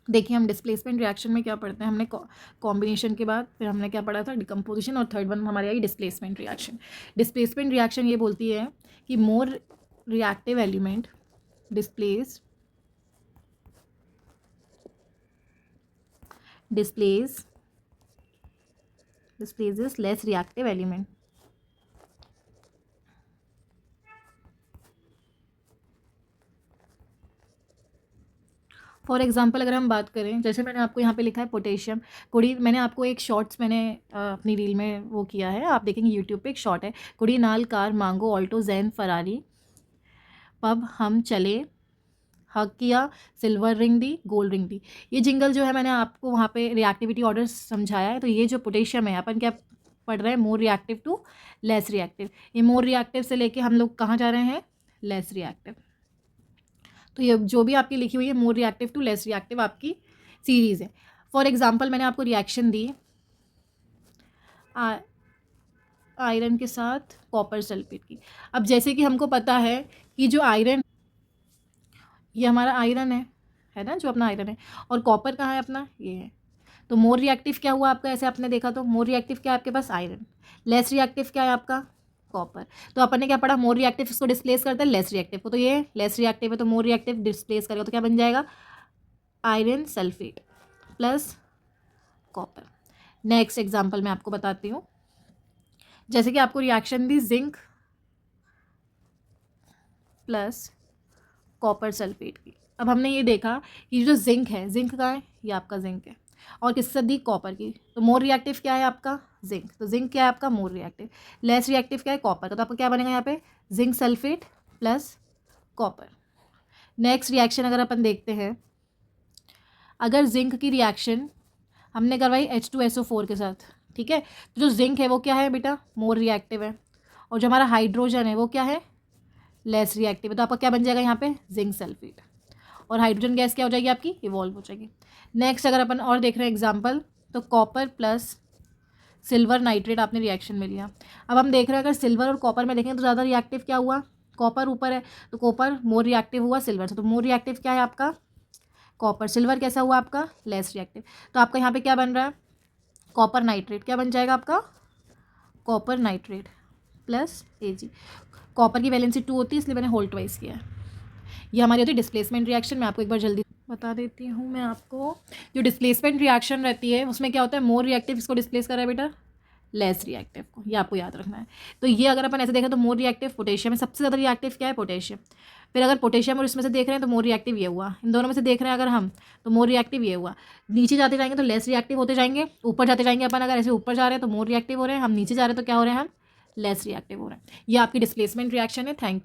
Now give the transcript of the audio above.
देखिए हम displacement reaction में क्या पढ़ते हैं, हमने कॉम्बिनेशन के बाद फिर हमने क्या पढ़ा था, डिकम्पोजिशन, और थर्ड वन हमारी आई डिस्प्लेसमेंट रिएक्शन। डिस्प्लेसमेंट रिएक्शन ये बोलती है कि more reactive element displaces less reactive element। For example अगर हम बात करें, जैसे मैंने आपको यहाँ पे लिखा है पोटेशियम। कुड़ी मैंने आपको एक शॉर्ट्स मैंने अपनी रील में वो किया है, आप देखेंगे यूट्यूब पे एक शॉर्ट है, कुड़ी नाल कार मांगो ऑल्टो जैन फरारी पब हम चले हक किया सिल्वर रिंग दी गोल्ड रिंग दी। ये जिंगल जो है मैंने आपको वहाँ पे रिएक्टिविटी ऑर्डर समझाया है। तो ये जो पोटेशियम है अपन क्या पढ़ रहे हैं, more reactive to less reactive. ये मोर रिएक्टिव से लेके हम लोग कहाँ जा रहे हैं, लेस रिएक्टिव। तो ये जो भी आपकी लिखी हुई है more reactive to less reactive आपकी सीरीज़ है। फॉर एग्जांपल मैंने आपको रिएक्शन दी आयरन के साथ कॉपर सल्फेट की। अब जैसे कि हमको पता है कि जो आयरन, ये हमारा आयरन है ना, जो अपना आयरन है, और कॉपर कहाँ है अपना, ये है। तो मोर रिएक्टिव क्या हुआ आपका, ऐसे आपने देखा तो मोर रिएक्टिव क्या है आपके पास, आयरन। लेस रिएक्टिव क्या है आपका, कॉपर। तो अपन ने क्या पढ़ा, मोर रिएक्टिव इसको डिस्प्लेस करता है लेस रिएक्टिव को। तो ये लेस रिएक्टिव है तो मोर रिएक्टिव डिस्प्लेस करेगा तो क्या बन जाएगा, iron sulphate plus copper. Next example मैं आपको बताती हूँ। जैसे कि आपको रिएक्शन दी जिंक प्लस कॉपर सल्फेट की। अब हमने ये देखा कि जो जिंक है, जिंक का है, ये आपका जिंक है, और किससे दी, कॉपर की। तो मोर रिएक्टिव क्या है आपका, जिंक। तो जिंक क्या है आपका, मोर रिएक्टिव। लेस रिएक्टिव क्या है, कॉपर का। तो आपका क्या बनेगा यहाँ पे, zinc sulphate plus copper. Next reaction अगर अपन देखते हैं, अगर जिंक की रिएक्शन हमने करवाई H2SO4 के साथ, ठीक है, तो जो जिंक है वो क्या है बेटा, मोर रिएक्टिव है, और जो हमारा हाइड्रोजन है वो क्या है, लेस रिएक्टिव है। तो आपका क्या बन जाएगा यहाँ पे, जिंक सल्फेट, और हाइड्रोजन गैस क्या हो जाएगी आपकी, इवॉल्व हो जाएगी। नेक्स्ट अगर अपन और देख रहे हैं एग्जाम्पल, तो कॉपर प्लस सिल्वर नाइट्रेट आपने रिएक्शन में लिया। अब हम देख रहे हैं अगर सिल्वर और कॉपर में देखें तो ज़्यादा रिएक्टिव क्या हुआ, कॉपर ऊपर है, तो कॉपर मोर रिएक्टिव हुआ सिल्वर से। तो मोर रिएक्टिव क्या है आपका, कॉपर। सिल्वर कैसा हुआ आपका, लेस रिएक्टिव। तो आपका यहाँ पे क्या बन रहा है, कॉपर नाइट्रेट। क्या बन जाएगा आपका, copper nitrate plus Ag। Copper की वैलेंसी 2 होती है इसलिए मैंने होल ट्वाइस किया है। ये हमारी होती है डिस्प्लेसमेंट रिएक्शन। मैं आपको एक बार जल्दी बता देती हूँ मैं आपको। जो डिस्प्लेसमेंट रिएक्शन रहती है उसमें क्या होता है, मोर रिएक्टिव इसको डिस्प्लेस कर रहा है बेटा लेस रिएक्टिव को, ये आपको याद रखना है। तो ये अगर अपन ऐसे देखें तो मोर रिएक्टिव पोटेशियम है, सबसे ज़्यादा रिएक्टिव क्या है, पोटेशियम। फिर अगर पोटेशियम और इसमें से देख रहे हैं तो मोर रिएक्टिव ये हुआ, इन दोनों में से देख रहे हैं अगर हम तो मोर रिएक्टिव ये हुआ। नीचे जाते जाएंगे तो लेस रिएक्टिव होते जाएंगे, ऊपर जाते जाएंगे अपन अगर ऐसे ऊपर जा रहे हैं तो मोर रिएक्टिव हो रहे हैं, हम नीचे जा रहे हैं तो क्या हो रहे हैं, हम लेस रिएक्टिव हो रहे हैं। ये आपकी डिस्प्लेसमेंट रिएक्शन है। Thank you.